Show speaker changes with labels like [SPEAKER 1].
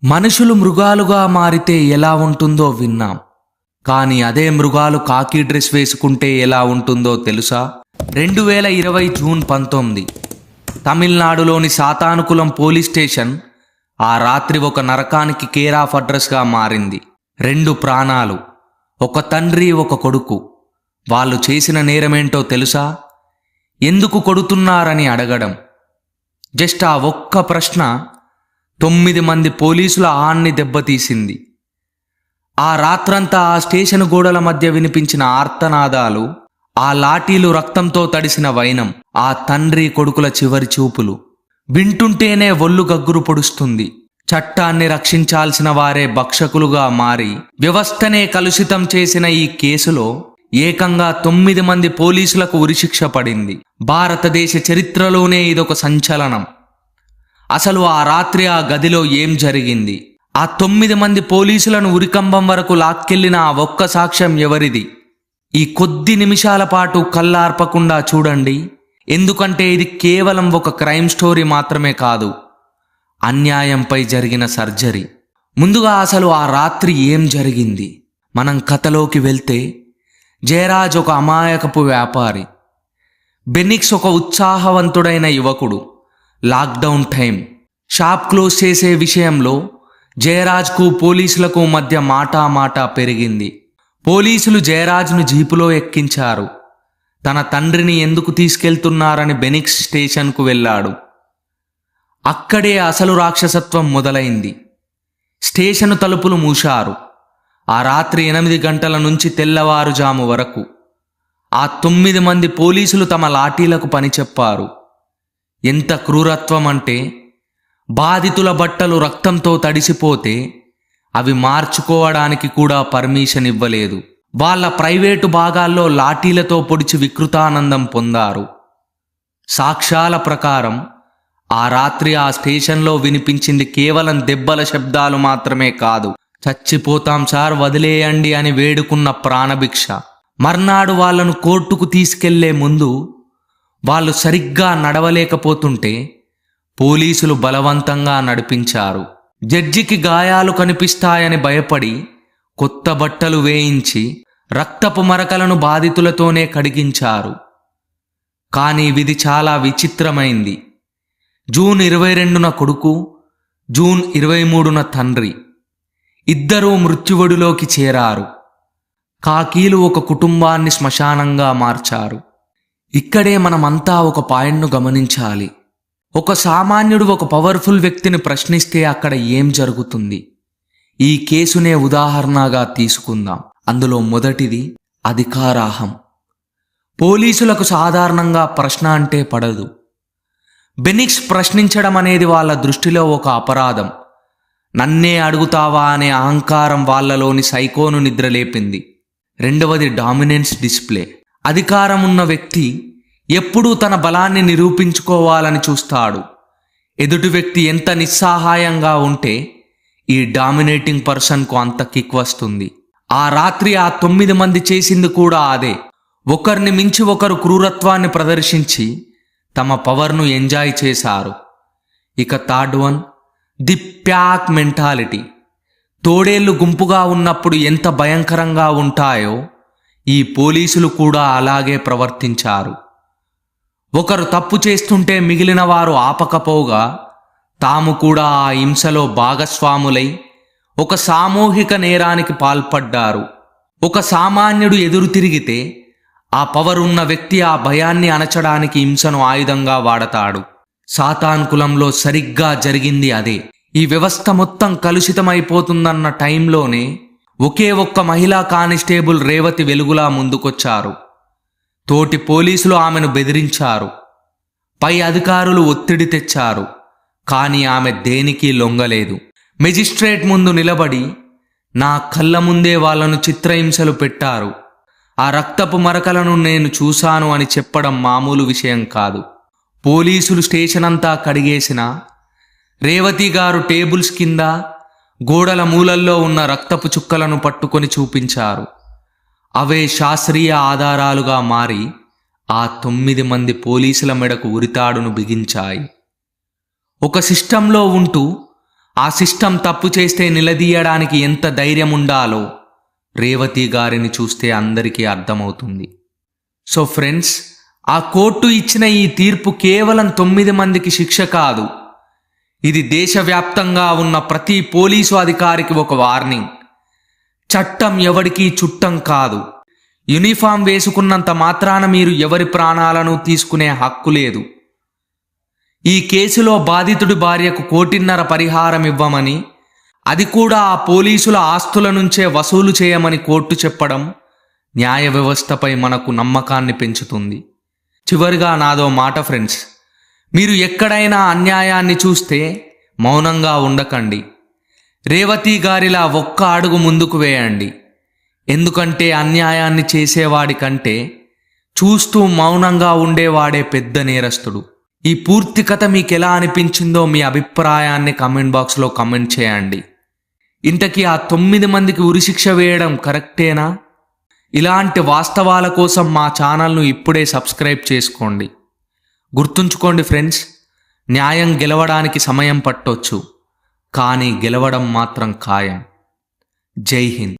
[SPEAKER 1] మనుషులు మృగాలుగా మారితే ఎలా ఉంటుందో విన్నాం. కానీ అదే మృగాలు కాకి డ్రెస్ వేసుకుంటే ఎలా ఉంటుందో తెలుసా? 2020 జూన్ 19 తమిళనాడులోని సాతానుకులం పోలీస్ స్టేషన్ ఆ రాత్రి ఒక నరకానికి కేర్ ఆఫ్ అడ్రస్గా మారింది. 2 ప్రాణాలు, ఒక తండ్రి ఒక కొడుకు. వాళ్ళు చేసిన నేరమేంటో తెలుసా? ఎందుకు కొడుతున్నారని అడగడం. జస్ట్ ఆ ఒక్క ప్రశ్న 9 మంది పోలీసుల ఆన్ని దెబ్బతీసింది. ఆ రాత్రంతా ఆ స్టేషన్ గోడల మధ్య వినిపించిన ఆర్తనాదాలు, ఆ లాఠీలు రక్తంతో తడిసిన వైనం, ఆ తండ్రి కొడుకుల చివరి చూపులు వింటుంటేనే ఒళ్ళు గగ్గురు పొడుస్తుంది. చట్టాన్ని రక్షించాల్సిన వారే భక్షకులుగా మారి వ్యవస్థనే కలుషితం చేసిన ఈ కేసులో ఏకంగా 9 మంది పోలీసులకు ఉరిశిక్ష పడింది. భారతదేశ చరిత్రలోనే ఇదొక సంచలనం. అసలు ఆ రాత్రి ఆ గదిలో ఏం జరిగింది? ఆ 9 మంది పోలీసులను ఉరికంబం వరకు లాక్కెళ్లిన ఆ ఒక్క సాక్ష్యం ఎవరిది? ఈ కొద్ది నిమిషాల పాటు కళ్ళార్పకుండా చూడండి. ఎందుకంటే ఇది కేవలం ఒక క్రైమ్ స్టోరీ మాత్రమే కాదు, అన్యాయంపై జరిగిన సర్జరీ. ముందుగా అసలు ఆ రాత్రి ఏం జరిగింది? మనం కథలోకి వెళ్తే, జయరాజ్ ఒక అమాయకపు వ్యాపారి, బెనిక్స్ ఒక ఉత్సాహవంతుడైన యువకుడు. లాక్డౌన్ టైం, షాప్ క్లోజ్ చేసే విషయంలో జయరాజ్కు పోలీసులకు మధ్య మాటా పెరిగింది. పోలీసులు జయరాజ్ను జీపులో ఎక్కించారు. తన తండ్రిని ఎందుకు తీసుకెళ్తున్నారని బెనిక్స్ స్టేషన్కు వెళ్ళాడు. అక్కడే అసలు రాక్షసత్వం మొదలైంది. స్టేషను తలుపులు మూశారు. ఆ రాత్రి 8 గంటల నుంచి తెల్లవారుజాము వరకు ఆ 9 మంది పోలీసులు తమ లాఠీలకు పని చెప్పారు. ఎంత క్రూరత్వం అంటే, బాధితుల బట్టలు రక్తంతో తడిసిపోతే అవి మార్చుకోవడానికి కూడా పర్మిషన్ ఇవ్వలేదు. వాళ్ళ ప్రైవేటు భాగాల్లో లాఠీలతో పొడిచి వికృతానందం పొందారు. సాక్ష్యాల ప్రకారం ఆ రాత్రి ఆ స్టేషన్లో వినిపించింది కేవలం దెబ్బల శబ్దాలు మాత్రమే కాదు, చచ్చిపోతాం సార్ వదిలేయండి అని వేడుకున్న ప్రాణభిక్ష. మర్నాడు వాళ్లను కోర్టుకు తీసుకెళ్లే ముందు వాళ్ళు సరిగ్గా నడవలేకపోతుంటే పోలీసులు బలవంతంగా నడిపించారు. జడ్జికి గాయాలు కనిపిస్తాయని భయపడి కొత్త బట్టలు వేయించి రక్తపు మరకలను బాధితులతోనే కడిగించారు. కానీ విధి చాలా విచిత్రమైంది. జూన్ 22న కొడుకు, జూన్ 23న తండ్రి ఇద్దరూ మృత్యువడిలోకి చేరారు. కాకీలు ఒక కుటుంబాన్ని శ్మశానంగా మార్చారు. ఇక్కడే మనమంతా ఒక పాయింట్ను గమనించాలి. ఒక సామాన్యుడు ఒక పవర్ఫుల్ వ్యక్తిని ప్రశ్నిస్తే అక్కడ ఏం జరుగుతుంది? ఈ కేసునే ఉదాహరణగా తీసుకుందాం. అందులో మొదటిది అధికారాహం. పోలీసులకు సాధారణంగా ప్రశ్న అంటే పడదు. బెనిక్స్ ప్రశ్నించడం అనేది వాళ్ళ దృష్టిలో ఒక అపరాధం. నన్నే అడుగుతావా అనే అహంకారం వాళ్ళలోని సైకోను నిద్రలేపింది. రెండవది డామినెన్స్ డిస్ప్లే. అధికారం ఉన్న వ్యక్తి ఎప్పుడూ తన బలాన్ని నిరూపించుకోవాలని చూస్తాడు. ఎదుటి వ్యక్తి ఎంత నిస్సహాయంగా ఉంటే ఈ డామినేటింగ్ పర్సన్కు అంత కిక్ వస్తుంది. ఆ రాత్రి ఆ 9 మంది చేసింది కూడా అదే. ఒకరిని మించి ఒకరు క్రూరత్వాన్ని ప్రదర్శించి తమ పవర్ను ఎంజాయ్ చేశారు. ఇక third one, the pack mentality. తోడేళ్లు గుంపుగా ఉన్నప్పుడు ఎంత భయంకరంగా ఉంటాయో ఈ పోలీసులు కూడా అలాగే ప్రవర్తించారు. ఒకరు తప్పు చేస్తుంటే మిగిలిన వారు ఆపకపోగా తాము కూడా ఆ హింసలో భాగస్వాములై ఒక సామూహిక నేరానికి పాల్పడ్డారు. ఒక సామాన్యుడు ఎదురు తిరిగితే ఆ పవర్ ఉన్న వ్యక్తి ఆ భయాన్ని అణచడానికి హింసను ఆయుధంగా వాడతాడు. సాతాన్ కులంలో సరిగ్గా జరిగింది అదే. ఈ వ్యవస్థ మొత్తం కలుషితమైపోతుందన్న టైంలోనే ఒకే ఒక్క మహిళా కానిస్టేబుల్ రేవతి వెలుగులా ముందుకొచ్చారు. తోటి పోలీసులు ఆమెను బెదిరించారు. పై అధికారులు ఒత్తిడి తెచ్చారు. కానీ ఆమె దేనికి లొంగలేదు. మెజిస్ట్రేట్ ముందు నిలబడి నా కళ్ళ ముందే వాళ్లను చిత్రహింసలు పెట్టారు, ఆ రక్తపు మరకలను నేను చూశాను అని చెప్పడం మామూలు విషయం కాదు. పోలీసులు స్టేషన్ అంతా కడిగేసిన రేవతి గారు టేబుల్స్ కింద, గోడల మూలల్లో ఉన్న రక్తపు చుక్కలను పట్టుకొని చూపించారు. అవే శాస్త్రీయ ఆధారాలుగా మారి ఆ 9 మంది పోలీసుల మెడకు ఉరితాడును బిగించాయి. ఒక సిస్టంలో ఉంటూ ఆ సిస్టమ్ తప్పు చేస్తే నిలదీయడానికి ఎంత ధైర్యం ఉండాలో రేవతి గారిని చూస్తే అందరికీ అర్థమవుతుంది. సో ఫ్రెండ్స్, ఆ కోర్టు ఇచ్చిన ఈ తీర్పు కేవలం 9 మందికి శిక్ష కాదు, ఇది దేశవ్యాప్తంగా ఉన్న ప్రతి పోలీసు అధికారికి ఒక వార్నింగ్. చట్టం ఎవడికి చుట్టం కాదు. యూనిఫామ్ వేసుకున్నంత మాత్రాన మీరు ఎవరి ప్రాణాలను తీసుకునే హక్కు లేదు. ఈ కేసులో బాధితుడి భార్యకు 1.5 కోటి పరిహారం ఇవ్వమని, అది కూడా ఆ పోలీసుల ఆస్తుల నుంచే వసూలు చేయమని కోర్టు చెప్పడం న్యాయ వ్యవస్థపై మనకు నమ్మకాన్ని పెంచుతుంది. చివరిగా నాదో మాట ఫ్రెండ్స్, మీరు ఎక్కడైనా అన్యాయాన్ని చూస్తే మౌనంగా ఉండకండి. రేవతి గారిలా ఒక్క అడుగు ముందుకు వేయండి. ఎందుకంటే అన్యాయాన్ని చేసేవాడి కంటే చూస్తూ మౌనంగా ఉండేవాడే పెద్ద నేరస్తుడు. ఈ పూర్తి కథ మీకు ఎలా అనిపించిందో మీ అభిప్రాయాన్ని కామెంట్ బాక్స్లో కామెంట్ చేయండి. ఇంతకీ ఆ 9 మందికి ఉరిశిక్ష వేయడం కరెక్టేనా? ఇలాంటి వాస్తవాల కోసం మా ఛానల్ను ఇప్పుడే సబ్స్క్రైబ్ చేసుకోండి. గుర్తుంచుకోండి ఫ్రెండ్స్, న్యాయం గెలవడానికి సమయం పట్టొచ్చు, కానీ గెలవడం మాత్రం ఖాయం. జై హింద్.